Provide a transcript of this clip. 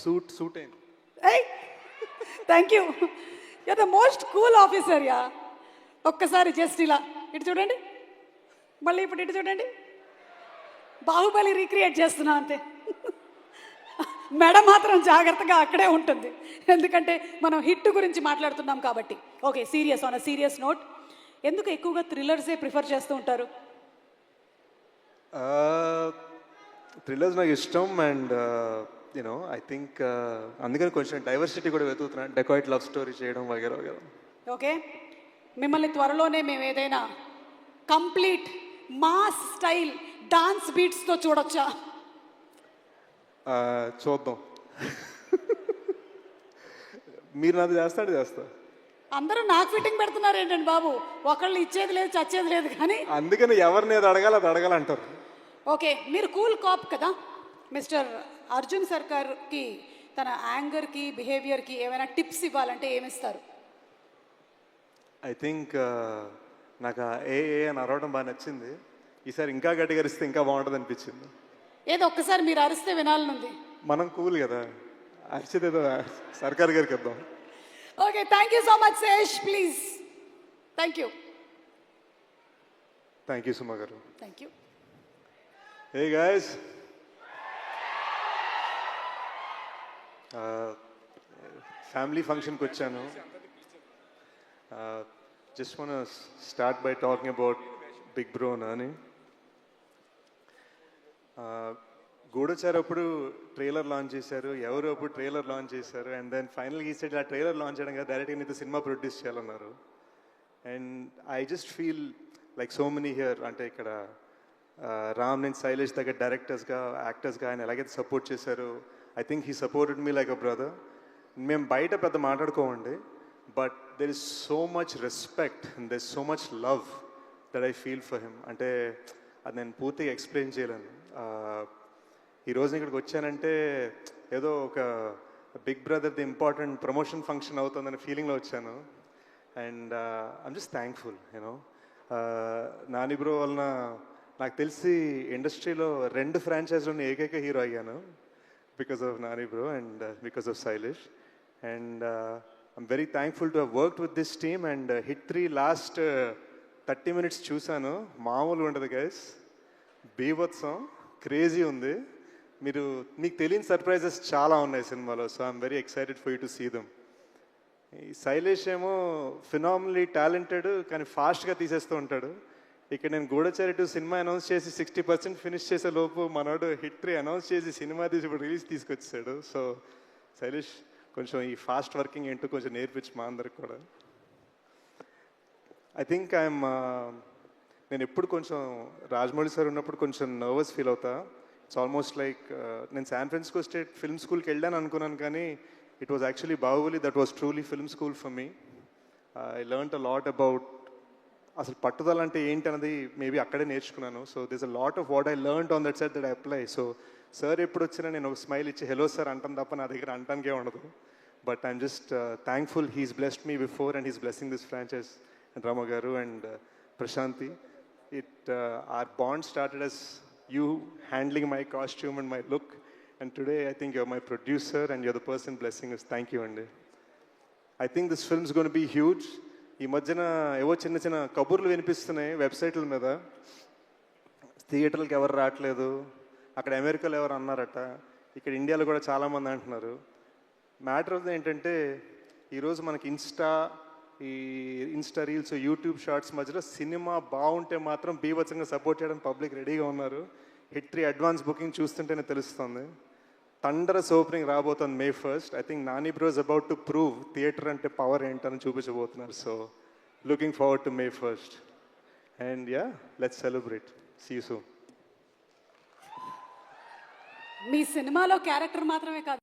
Suit అయింది. ఏయ్ thank you. You're the most cool officer యా. ఒక్కసారి జస్ట్ ఇలా ఇటు చూడండి, మళ్ళీ ఇప్పుడు ఇటు చూడండి. బాహుబలి రీక్రియేట్ చేస్తున్నా అంతే. మెడ మాత్రం జాగ్రత్తగా అక్కడే ఉంటుంది, ఎందుకంటే మనం హిట్ గురించి మాట్లాడుతున్నాం కాబట్టి. Okay, serious on a serious note, ఎందుకు ఎక్కువగా థ్రిల్లర్సే ప్రిఫర్ చేస్తూ ఉంటారు? థ్రిల్లర్స్ నాకు ఇష్టం అండ్ యూనో ఐ థింక్ అందుకని కొంచెం డైవర్సిటీ కూడా వెతుకుతున్నాను, డెకాయిట్ లవ్ స్టోరీ చేయడం వగేరా వగేరా. ఓకే, మిమ్మల్ని త్వరలోనే మేము ఏదైనా కంప్లీట్ మాస్ స్టైల్ డాన్స్ బీట్స్తో చూడొచ్చా? చూద్దాం. మీరు నాది చేస్తా. అందరూ నాకు ఫిట్టింగ్ పెడుతున్నారు ఏంటండి బాబు, ఒకళ్ళు ఇచ్చేది లేదు చచ్చేది లేదు కానీ. అందుకని ఎవరిని అది అడగాలంటారు. ఓకే, మీరు కూల్ కాప్ కదా. మిస్టర్ అర్జున్ సర్కార్కి తన యాంగర్కి బిహేవియర్కి ఏమైనా టిప్స్ ఇవ్వాలంటే ఏమిస్తారు? ఐ థింక్ నాకు ఏ అని అరవడం బాగా నచ్చింది. ఈసారి ఇంకా గట్టిగా అరిస్తే ఇంకా బాగుంటుంది అనిపించింది. ఏదో ఒక్కసారి మీరు అరిస్తే వినాలనుంది. మనం కూల్ కదా, అరిచేది ఏదో సర్కార్ గారికి ఇద్దాం. Okay, thank you so much Sesh, please. Thank you Suma garu. Thank you. Hey guys, family ఫంక్షన్కి వచ్చాను. Just wanna start by talking about big bro Nani. Goodachari అప్పుడు ట్రైలర్ లాంచ్ చేశారు, ఎవరు అప్పుడు ట్రైలర్ లాంచ్ చేశారు, అండ్ దెన్ ఫైనల్గా ఈ సైడ్ ఆ ట్రైలర్ లాంచ్ చేయడం కదా డైరెక్ట్గా నీతో సినిమా ప్రొడ్యూస్ చేయాలన్నారు. And I just feel like so many here, అంటే ఇక్కడ రామ్ నేను శైలేష్ దగ్గర డైరెక్టర్స్గా యాక్టర్స్గా ఆయన ఎలాగైతే సపోర్ట్ చేశారు, I think he supported me like a brother. మేము బయట పెద్ద మాట్లాడుకోమండి, but there is so much respect and there is so much love that I feel for him. అంటే అది నేను పూర్తిగా ఎక్స్ప్లెయిన్ చేయలేను. ఈరోజు ఇక్కడికి వచ్చానంటే ఏదో ఒక బిగ్ బ్రదర్ది ఇంపార్టెంట్ ప్రమోషన్ ఫంక్షన్ అవుతుందనే ఫీలింగ్లో వచ్చాను. And I'm just thankful you know. Nani bro వలన నాకు తెలిసి ఇండస్ట్రీలో 2 ఫ్రాంచైజ్లోని ఏకైక హీరో అయ్యాను, because of Nani bro and because of Shailesh. And I'm very thankful to have worked with this team. And hit 3 last 30 minutes చూశాను, మామూలుగా ఉండదు గైస్, బీభత్సం, క్రేజీ ఉంది. మీకు తెలియని సర్ప్రైజెస్ చాలా ఉన్నాయి సినిమాలో. So I'm very excited for you to see them. ఈ శైలేష్ ఏమో ఫినామినలీ టాలెంటెడ్, కానీ ఫాస్ట్గా తీసేస్తూ ఉంటాడు. ఇక్కడ నేను గూఢచారి 2 సినిమా అనౌన్స్ చేసి 60% ఫినిష్ చేసే లోపు మనోడు హిట్ 3 అనౌన్స్ చేసి సినిమా తీసి ఇప్పుడు రిలీజ్ తీసుకొచ్చాడు. సో శైలేష్ కొంచెం ఈ ఫాస్ట్ వర్కింగ్ ఏంటో కొంచెం నేర్పించి మా అందరికి కూడా. ఐ థింక్ నేను ఎప్పుడు కొంచెం రాజమౌళి సార్ ఉన్నప్పుడు కొంచెం నర్వస్ ఫీల్ అవుతా. ఇట్స్ ఆల్మోస్ట్ లైక్ నేను శాన్ ఫ్రాన్సిస్కో స్టేట్ ఫిల్మ్ స్కూల్కి వెళ్ళాను అనుకున్నాను, కానీ it was actually Baahubali that was truly film school for me. I learned a lot about అసలు పట్టుదల అంటే ఏంటి అన్నది మేబీ అక్కడే నేర్చుకున్నాను. So this a lot of what I learned on that side that I apply. So sir ఎప్పుడు వచ్చినా నేను ఒక స్మైల్ ఇచ్చి హలో సార్ అంటాను తప్ప నా దగ్గర అంటానికే ఉండదు. But I'm just thankful he's blessed me before and he's blessing this franchise. And Rama garu and Prashanti, our bond started as you handling my costume and my look, and today I think you're my producer and you're the person blessing us. Thank you అండి. I think this film is going to be huge. ఈ మధ్యన ఏవో చిన్న కబుర్లు వినిపిస్తున్నాయి వెబ్సైట్ల మీద, థియేటర్లకు ఎవరు రావట్లేదు, అక్కడ అమెరికాలో ఎవరు అన్నారట, ఇక్కడ ఇండియాలో కూడా చాలామంది అంటున్నారు. మ్యాటర్ ఆఫ్ ఏంటంటే ఈరోజు మనకి ఇన్స్టా రీల్స్, యూట్యూబ్ షార్ట్స్ మధ్యలో సినిమా బాగుంటే మాత్రం బీభత్సంగా సపోర్ట్ చేయడానికి పబ్లిక్ రెడీగా ఉన్నారు. హిట్ 3 అడ్వాన్స్ బుకింగ్ చూస్తుంటేనే తెలుస్తుంది. థండరస్ ఓపెనింగ్ రాబోతుంది May 1st. I think Nani bro is about to prove theatre అంటే పవర్ ఏంటని చూపించబోతున్నారు. So looking forward to May 1st. And yeah, let's celebrate. See you soon. మీ సినిమాలో క్యారెక్టర్ మాత్రమే కాదు,